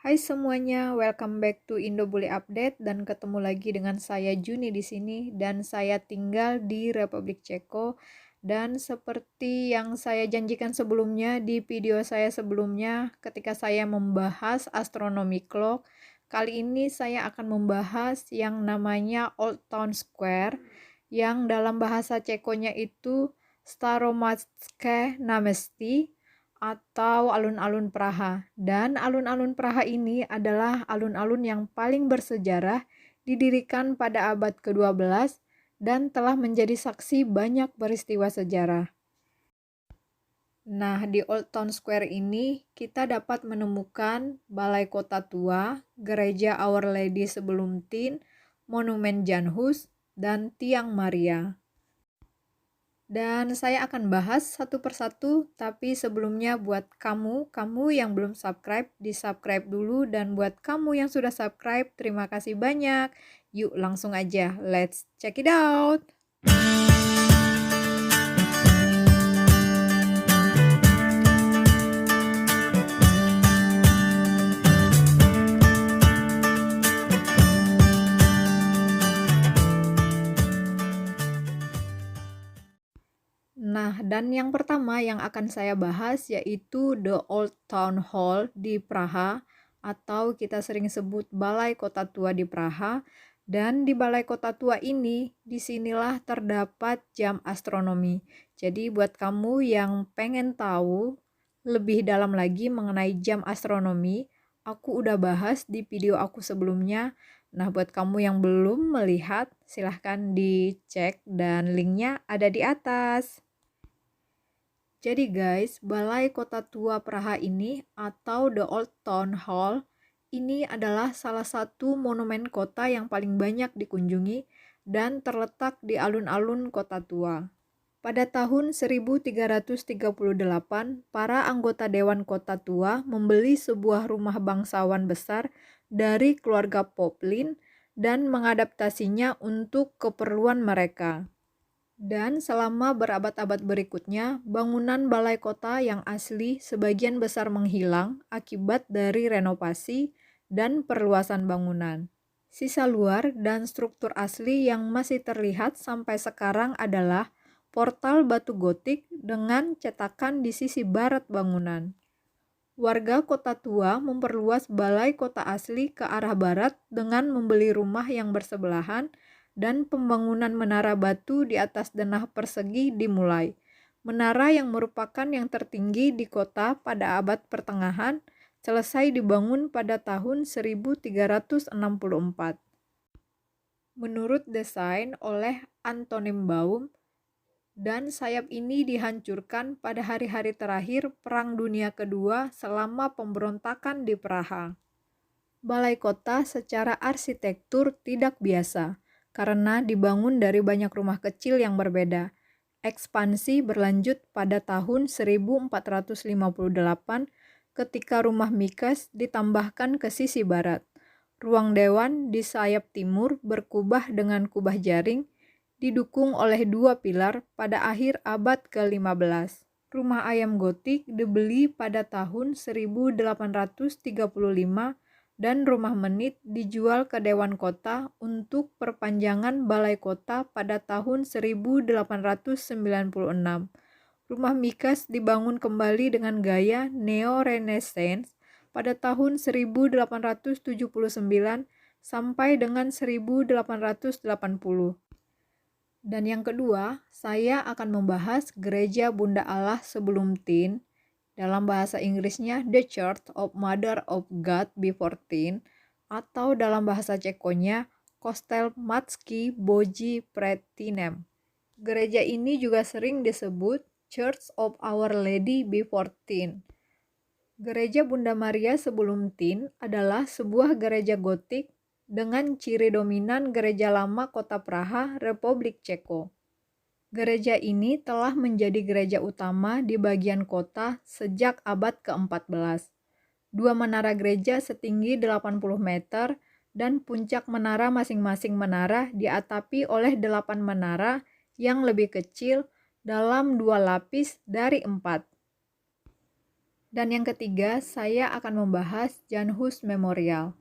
Hai semuanya, welcome back to Indo Bule Update dan ketemu lagi dengan saya Juni di sini dan saya tinggal di Republik Ceko. Dan seperti yang saya janjikan sebelumnya di video saya sebelumnya ketika saya membahas astronomy clock, kali ini saya akan membahas yang namanya Old Town Square yang dalam bahasa Cekonya itu Staromatske Náměstí atau alun-alun Praha. Dan alun-alun Praha ini adalah alun-alun yang paling bersejarah, didirikan pada abad ke-12 dan telah menjadi saksi banyak peristiwa sejarah. Nah, di Old Town Square ini kita dapat menemukan Balai Kota Tua, Gereja Our Lady Sebelum Tin, Monumen Jan Hus, dan Tiang Maria. Dan saya akan bahas satu persatu, tapi sebelumnya buat kamu yang belum subscribe, di-subscribe dulu, dan buat kamu yang sudah subscribe, terima kasih banyak. Yuk langsung aja, let's check it out! Nah, dan yang pertama yang akan saya bahas yaitu The Old Town Hall di Praha, atau kita sering sebut Balai Kota Tua di Praha. Dan di Balai Kota Tua ini, disinilah terdapat jam astronomi. Jadi buat kamu yang pengen tahu lebih dalam lagi mengenai jam astronomi, aku udah bahas di video aku sebelumnya. Nah, buat kamu yang belum melihat, silahkan dicek dan linknya ada di atas. Jadi guys, Balai Kota Tua Praha ini atau The Old Town Hall ini adalah salah satu monumen kota yang paling banyak dikunjungi dan terletak di alun-alun Kota Tua. Pada tahun 1338, para anggota Dewan Kota Tua membeli sebuah rumah bangsawan besar dari keluarga Poplin dan mengadaptasinya untuk keperluan mereka. Dan selama berabad-abad berikutnya, bangunan balai kota yang asli sebagian besar menghilang akibat dari renovasi dan perluasan bangunan. Sisa luar dan struktur asli yang masih terlihat sampai sekarang adalah portal batu gotik dengan cetakan di sisi barat bangunan. Warga Kota Tua memperluas balai kota asli ke arah barat dengan membeli rumah yang bersebelahan dan pembangunan menara batu di atas denah persegi dimulai. Menara yang merupakan yang tertinggi di kota pada abad pertengahan selesai dibangun pada tahun 1364. Menurut desain oleh Antonim Baum, dan sayap ini dihancurkan pada hari-hari terakhir Perang Dunia Kedua selama pemberontakan di Praha. Balai kota secara arsitektur tidak biasa, karena dibangun dari banyak rumah kecil yang berbeda. Ekspansi berlanjut pada tahun 1458 ketika rumah Mikes ditambahkan ke sisi barat. Ruang dewan di sayap timur berkubah dengan kubah jaring, didukung oleh dua pilar pada akhir abad ke-15. Rumah ayam gotik dibeli pada tahun 1835 dan rumah menit dijual ke Dewan Kota untuk perpanjangan balai kota pada tahun 1896. Rumah Mikes dibangun kembali dengan gaya Neo-Renaissance pada tahun 1879 sampai dengan 1880. Dan yang kedua, saya akan membahas Gereja Bunda Allah Sebelum Tin, dalam bahasa Inggrisnya The Church of Mother of God Before Tin, atau dalam bahasa Cekonya Kostel Matki Boží před Tinem. Gereja ini juga sering disebut Church of Our Lady Before Tin. Gereja Bunda Maria Sebelum Tin adalah sebuah gereja gotik dengan ciri dominan gereja lama kota Praha, Republik Ceko. Gereja ini telah menjadi gereja utama di bagian kota sejak abad ke-14. Dua menara gereja setinggi 80 meter dan puncak menara masing-masing menara diatapi oleh 8 menara yang lebih kecil dalam 2 lapis dari 4. Dan yang ketiga, saya akan membahas Jan Hus Memorial.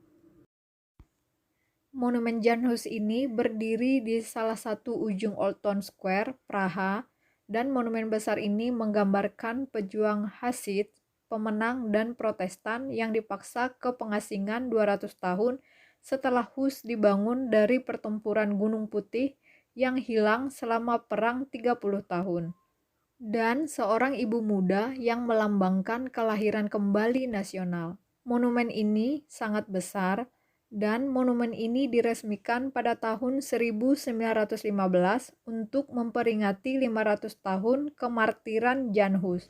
Monumen Jan Hus ini berdiri di salah satu ujung Old Town Square, Praha, dan monumen besar ini menggambarkan pejuang Hasid, pemenang dan Protestan yang dipaksa ke pengasingan 200 tahun setelah Hus dibangun dari pertempuran Gunung Putih yang hilang selama perang 30 tahun. Dan seorang ibu muda yang melambangkan kelahiran kembali nasional. Monumen ini sangat besar dan monumen ini diresmikan pada tahun 1915 untuk memperingati 500 tahun kemartiran Jan Hus.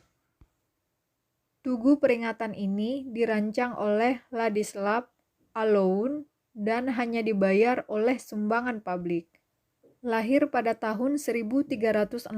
Tugu peringatan ini dirancang oleh Ladislav Allouin dan hanya dibayar oleh sumbangan publik. Lahir pada tahun 1369,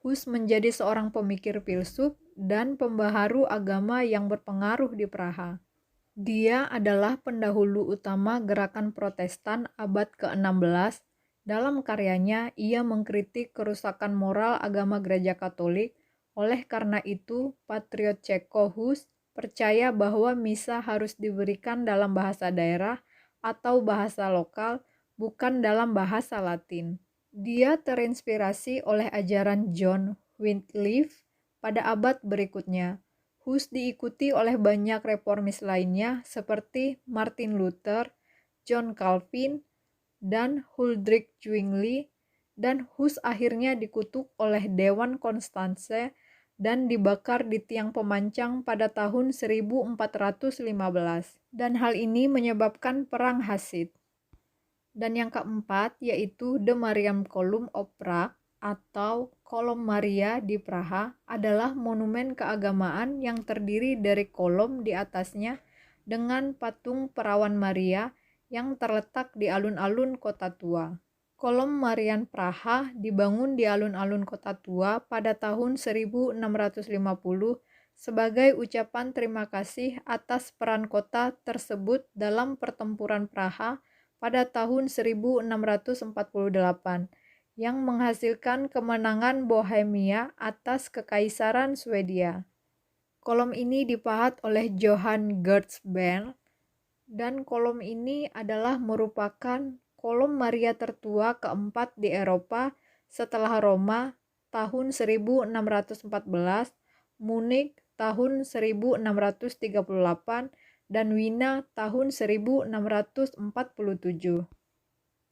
Hus menjadi seorang pemikir filsuf dan pembaharu agama yang berpengaruh di Praha. Dia adalah pendahulu utama gerakan Protestan abad ke-16. Dalam karyanya, ia mengkritik kerusakan moral agama Gereja Katolik. Oleh karena itu, patriot Ceko Hus percaya bahwa misa harus diberikan dalam bahasa daerah atau bahasa lokal, bukan dalam bahasa Latin. Dia terinspirasi oleh ajaran John Wycliffe pada abad berikutnya. Hus diikuti oleh banyak reformis lainnya seperti Martin Luther, John Calvin, dan Huldrych Zwingli, dan Hus akhirnya dikutuk oleh Dewan Konstanse dan dibakar di tiang pemancang pada tahun 1415. Dan hal ini menyebabkan Perang Hasid. Dan yang keempat yaitu The Mariamkolum of Prague atau Kolom Maria di Praha adalah monumen keagamaan yang terdiri dari kolom di atasnya dengan patung perawan Maria yang terletak di alun-alun kota tua. Kolom Marian Praha dibangun di alun-alun kota tua pada tahun 1650 sebagai ucapan terima kasih atas peran kota tersebut dalam pertempuran Praha pada tahun 1648 yang menghasilkan kemenangan Bohemia atas Kekaisaran Swedia. Kolom ini dipahat oleh Johann Gertsbaer dan kolom ini adalah merupakan kolom Maria tertua keempat di Eropa setelah Roma tahun 1614, Munich tahun 1638, dan Wina tahun 1647.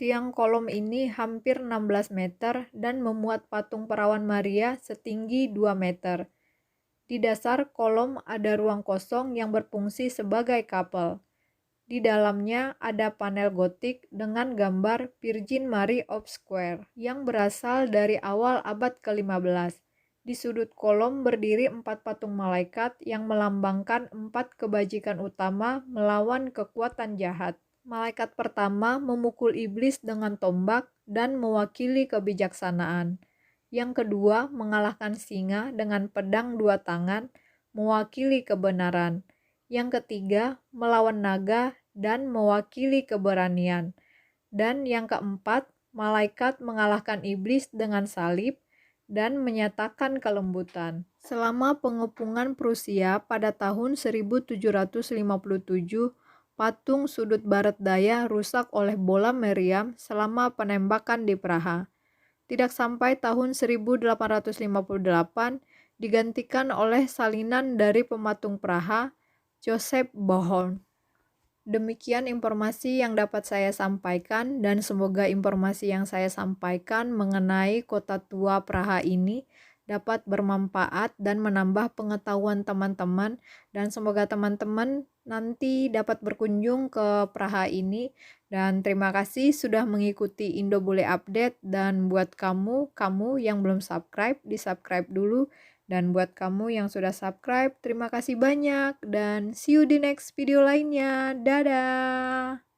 Tiang kolom ini hampir 16 meter dan memuat patung perawan Maria setinggi 2 meter. Di dasar kolom ada ruang kosong yang berfungsi sebagai kapel. Di dalamnya ada panel gotik dengan gambar Virgin Mary of Square yang berasal dari awal abad ke-15. Di sudut kolom berdiri 4 patung malaikat yang melambangkan 4 kebajikan utama melawan kekuatan jahat. Malaikat pertama memukul iblis dengan tombak dan mewakili kebijaksanaan. Yang kedua mengalahkan singa dengan pedang 2 tangan, mewakili kebenaran. Yang ketiga melawan naga dan mewakili keberanian. Dan yang keempat, malaikat mengalahkan iblis dengan salib dan menyatakan kelembutan. Selama pengepungan Prusia pada tahun 1757, patung sudut barat daya rusak oleh bola meriam selama penembakan di Praha. Tidak sampai tahun 1858 digantikan oleh salinan dari pematung Praha, Joseph Bohorn. Demikian informasi yang dapat saya sampaikan dan semoga informasi yang saya sampaikan mengenai kota tua Praha ini dapat bermanfaat dan menambah pengetahuan teman-teman, dan semoga teman-teman nanti dapat berkunjung ke Praha ini. Dan terima kasih sudah mengikuti Indo Bule Update, dan buat kamu yang belum subscribe, di-subscribe dulu. Dan buat kamu yang sudah subscribe, terima kasih banyak dan see you di next video lainnya. Dadah!